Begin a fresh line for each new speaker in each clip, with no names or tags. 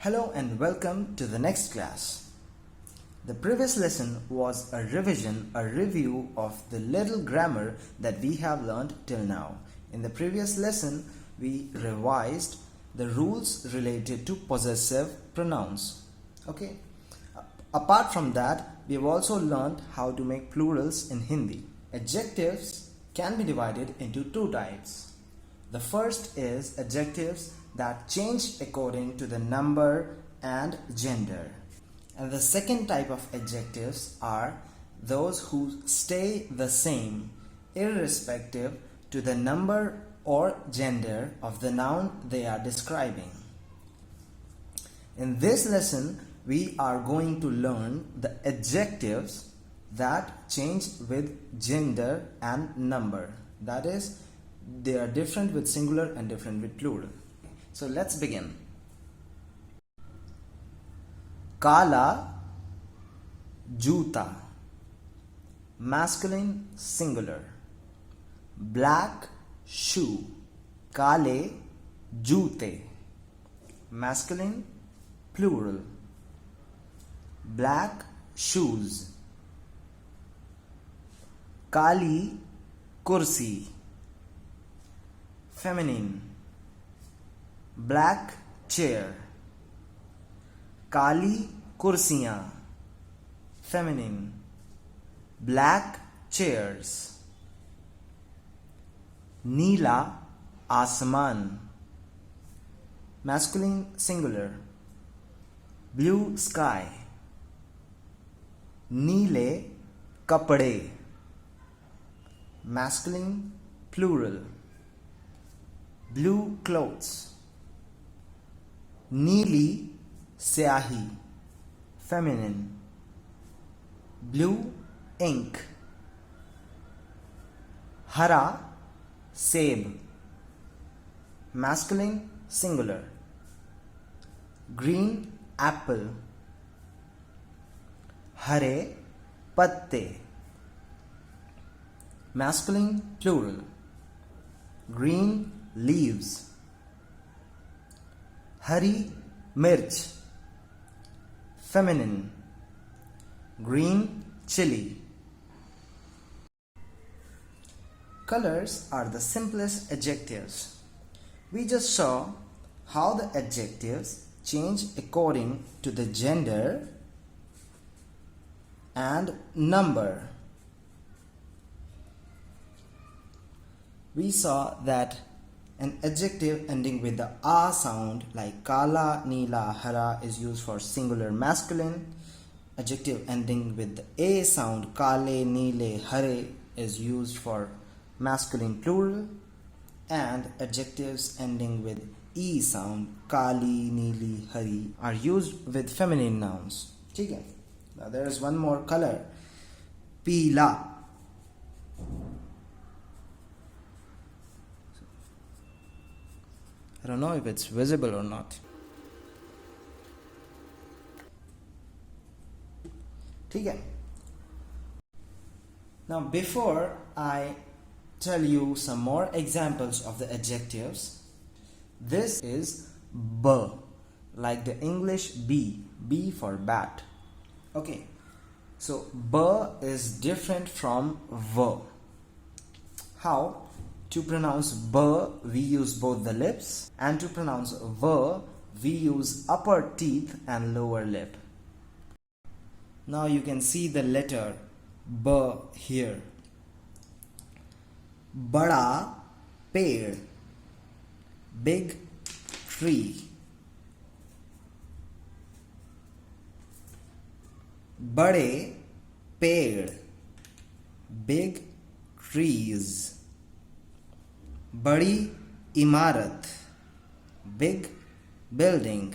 Hello and welcome to the next class. The previous lesson was a revision, a review of the little grammar that we have learned till now. In the previous lesson, we revised the rules related to possessive pronouns. Okay. Apart from that, we have also learned how to make plurals in Hindi. Adjectives can be divided into two types. The first is adjectives that change according to the number and gender. And the second type of adjectives are those who stay the same irrespective to the number or gender of the noun they are describing. In this lesson, we are going to learn the adjectives that change with gender and number. That is, they are different with singular and different with plural. So let's begin. Kala juta, masculine singular. Black shoe, kale jute, masculine plural. Black shoes. Kali kursi, feminine. Black chair. Kali kursiyan, feminine. Black chairs. Neela asman, masculine singular. Blue sky. Neele kapde, masculine plural. Blue clothes. Neeli syahi, feminine. Blue ink. Hara seb, masculine singular. Green apple. Hare patte, masculine plural. Green leaves. Hari mirch, feminine. Green chili. Colors are the simplest adjectives. We just saw how the adjectives change according to the gender and number. We saw that an adjective ending with the a sound like kala, neela, hara is used for singular masculine. Adjective ending with the a sound kale, neele, hare is used for masculine plural. And adjectives ending with e sound kali, neeli, hari are used with feminine nouns. Okay. Now there is one more color, peela. I don't know if it's visible or not. Okay. Now before I tell you some more examples of the adjectives, this is b, like the English b for bat. Okay, so b is different from v. How? To pronounce b, we use both the lips, and to pronounce v, we use upper teeth and lower lip. Now you can see the letter b here. Bada ped, big tree. Bade ped, big trees. Badi imarat, big building.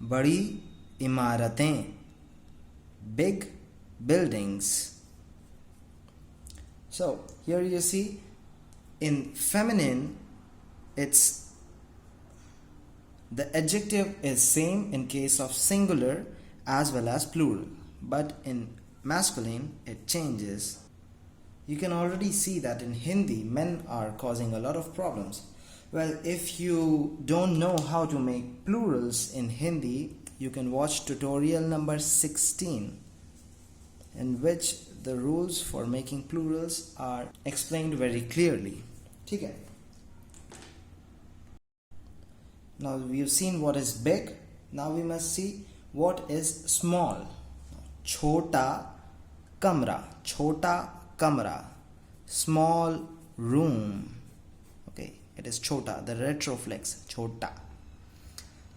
Badi imaratein, big buildings. So here you see in feminine it's the adjective is same in case of singular as well as plural, but in masculine it changes. You can already see that in Hindi men are causing a lot of problems. Well, if you don't know how to make plurals in Hindi, you can watch tutorial number 16, in which the rules for making plurals are explained very clearly. ठीक है? Now we've seen what is big. Now we must see what is small. Chota kamra. Chota kamra. Small room. Okay, it is chota, the retroflex. Chota.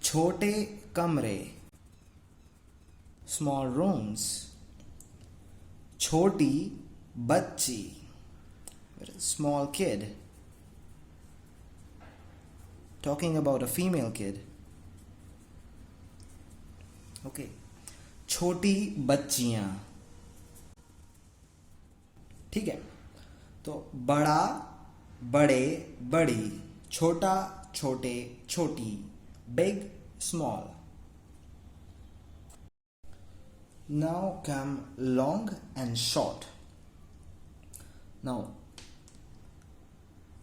Chote kamre. Small rooms. Choti bachchi. Small kid. Talking about a female kid. Okay. छोटी बच्चियां. ठीक है. तो बड़ा, बड़े, बड़ी, छोटा, छोटे, छोटी, big, small. Now come long and short. Now,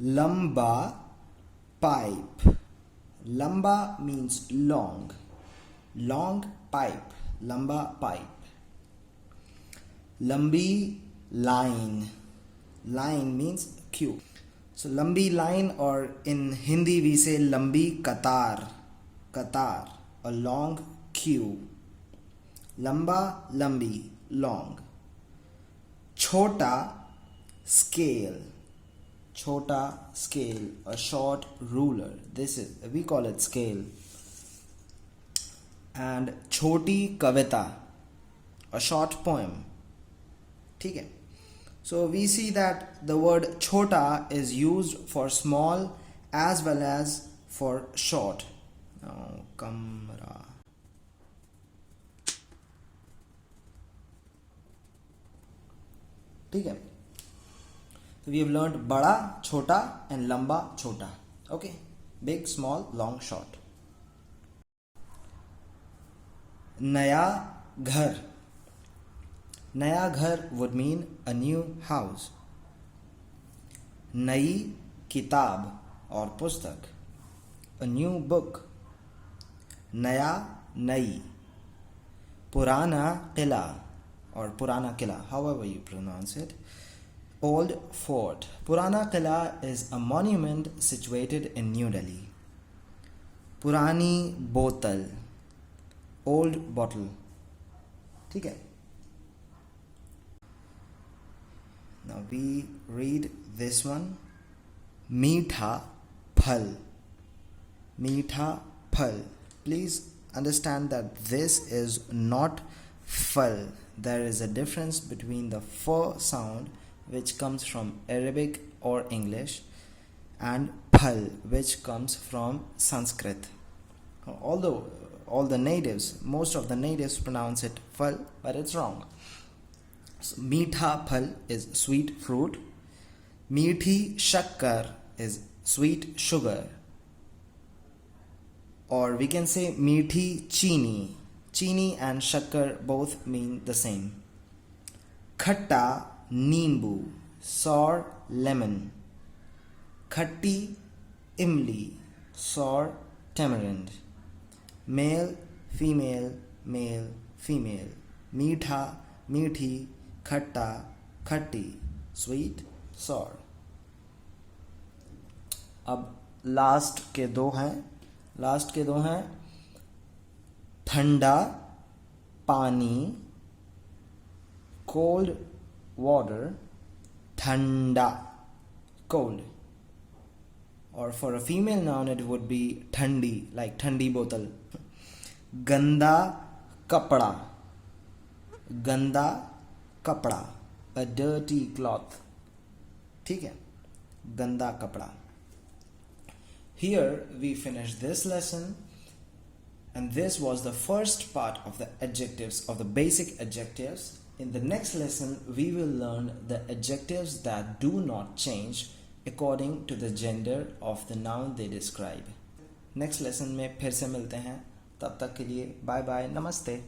lamba pipe. Lamba means long. Long pipe. Lamba pipe. Lambi line. Line means queue. So lambi line, or in Hindi we say lambi qatar. Qatar, a long queue. Lamba, lambi, long. Chota, scale. Chota, scale, a short ruler. We call it scale. And choti kavita, a short poem. ठीक है? So we see that the word chota is used for small as well as for short. Now, kamra. ठीक है? So we have learned bada, chota and lamba, chota. Okay? Big, small, long, short. Naya ghar. Naya ghar would mean a new house. Nayi kitab or pustak, a new book. Naya, nayi. Purana qila or Purana Kila, however you pronounce it. Old Fort. Purana Qila is a monument situated in New Delhi. Purani Botal, old bottle. ठीक है? Now we read this one. Meetha phal. Meetha phal. Please understand that this is not phal. There is a difference between the f sound, which comes from Arabic or English, and phal, which comes from Sanskrit. Although most of the natives pronounce it phal, but it's wrong. So, meetha phal is sweet fruit. Meethi shakkar is sweet sugar. Or we can say meethi chini. Chini and shakkar both mean the same. Khatta nimbu, sour lemon. Khatti imli, sour tamarind. Male, female, male, female. Meetha, meethi, khatta, khatti, sweet, sour. अब last के दो हैं ठंडा पानी, cold water. Thanda, cold. Or for a female noun it would be thandi, like thandi botal. Ganda kapda. Ganda kapda, a dirty cloth. ठीक है? Ganda kapda. Here we finish this lesson, and this was the first part of the adjectives, of the basic adjectives. In the next lesson we will learn the adjectives that do not change according to the gender of the noun they describe. Next lesson में फिर से मिलते हैं. तब तक के लिए bye bye, नमस्ते.